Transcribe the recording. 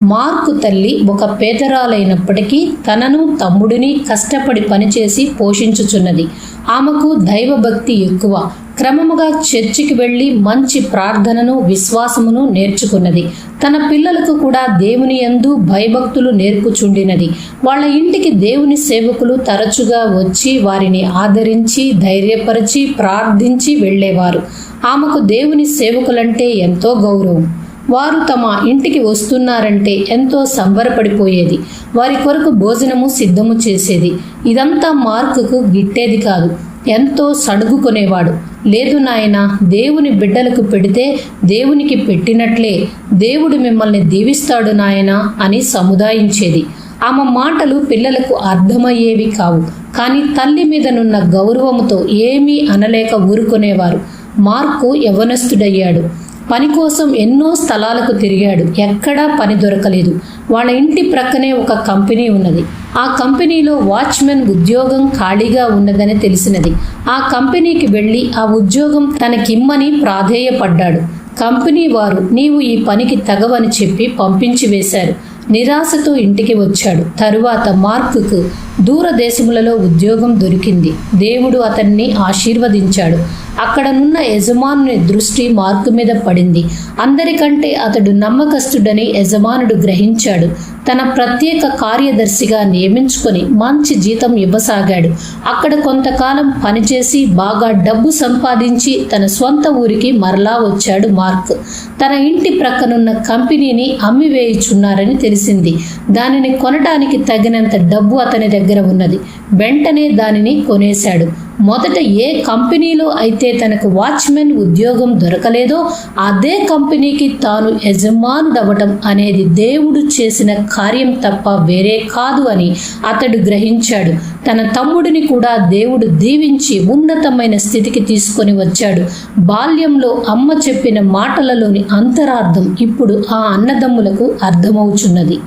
Mark తల్లి ఒక పేదరాలైనప్పటికీ తనను తమ్ముడిని కష్టపడి పనిచేసి పోషించుచున్నది. ఆమెకు దైవభక్తి ఎక్కువ. క్రమముగా చర్చికి వెళ్లి మంచి ప్రార్థనను విశ్వాసమును నేర్చుకున్నది. తన పిల్లలకు కూడా దేవుని యందు భయభక్తులు నేర్పుచుండినది. వాళ్ళ ఇంటికి దేవుని సేవకులు తరచుగా వచ్చి వారిని ఆదరించి ధైర్యపరిచి ప్రార్థించి వెళ్ళేవారు. ఆమెకు దేవుని సేవకులంటే ఎంతో గౌరవం. వారు తమ ఇంటికి వస్తున్నారంటే ఎంతో సంబరపడిపోయేది. వారి కొరకు భోజనము సిద్ధము చేసేది. ఇదంతా మార్కుకు గిట్టేది కాదు. ఎంతో సణుగుకొనేవాడు. లేదు నాయనా, దేవుని బిడ్డలకు పెడితే దేవునికి పెట్టినట్లే. దేవుడు మిమ్మల్ని దీవిస్తాడు నాయనా అని సముదాయించేది. ఆమె మాటలు పిల్లలకు అర్థమయ్యేవి కావు. కానీ తల్లి మీదనున్న గౌరవముతో ఏమీ అనలేక ఊరుకునేవారు. మార్కు యవ్వనస్తుడయ్యాడు. పని కోసం ఎన్నో స్థలాలకు తిరిగాడు. ఎక్కడా పని దొరకలేదు. వాళ్ళ ఇంటి ప్రక్కనే ఒక కంపెనీ ఉన్నది. ఆ కంపెనీలో వాచ్మెన్ ఉద్యోగం ఖాళీగా ఉన్నదని తెలిసినది. ఆ కంపెనీకి వెళ్ళి ఆ ఉద్యోగం తనకిమ్మని ప్రాధేయపడ్డాడు. కంపెనీ వారు నీవు ఈ పనికి తగవని చెప్పి పంపించి వేశారు. నిరాశతో ఇంటికి వచ్చాడు. తరువాత మార్కుకు దూరదేశములలో ఉద్యోగం దొరికింది. దేవుడు అతన్ని ఆశీర్వదించాడు. అక్కడనున్న యజమానుని దృష్టి మార్కు మీద పడింది. అందరికంటే అతడు నమ్మకస్తుడని యజమానుడు గ్రహించాడు. తన ప్రత్యేక కార్యదర్శిగా నియమించుకొని మంచి జీతం ఇవ్వసాగాడు. అక్కడ కొంతకాలం పనిచేసి బాగా డబ్బు సంపాదించి తన స్వంత ఊరికి మరలా వచ్చాడు మార్క్. తన ఇంటి ప్రక్కనున్న కంపెనీని అమ్మివేయుచున్నారని తెలిసింది. దానిని కొనడానికి తగినంత డబ్బు అతని దగ్గర ఉన్నది. వెంటనే దానిని కొనేశాడు. మొదట ఏ కంపెనీలో అయితే తనకు వాచ్మెన్ ఉద్యోగం దొరకలేదో అదే కంపెనీకి తాను యజమానుడవటం అనేది దేవుడు చేసిన కార్యం తప్ప వేరే కాదు అని అతడు గ్రహించాడు. తన తమ్ముడిని కూడా దేవుడు దీవించి ఉన్నతమైన స్థితికి తీసుకొని వచ్చాడు. బాల్యంలో అమ్మ చెప్పిన మాటలలోని అంతరార్థం ఇప్పుడు ఆ అన్నదమ్ములకు అర్థమవుచున్నది.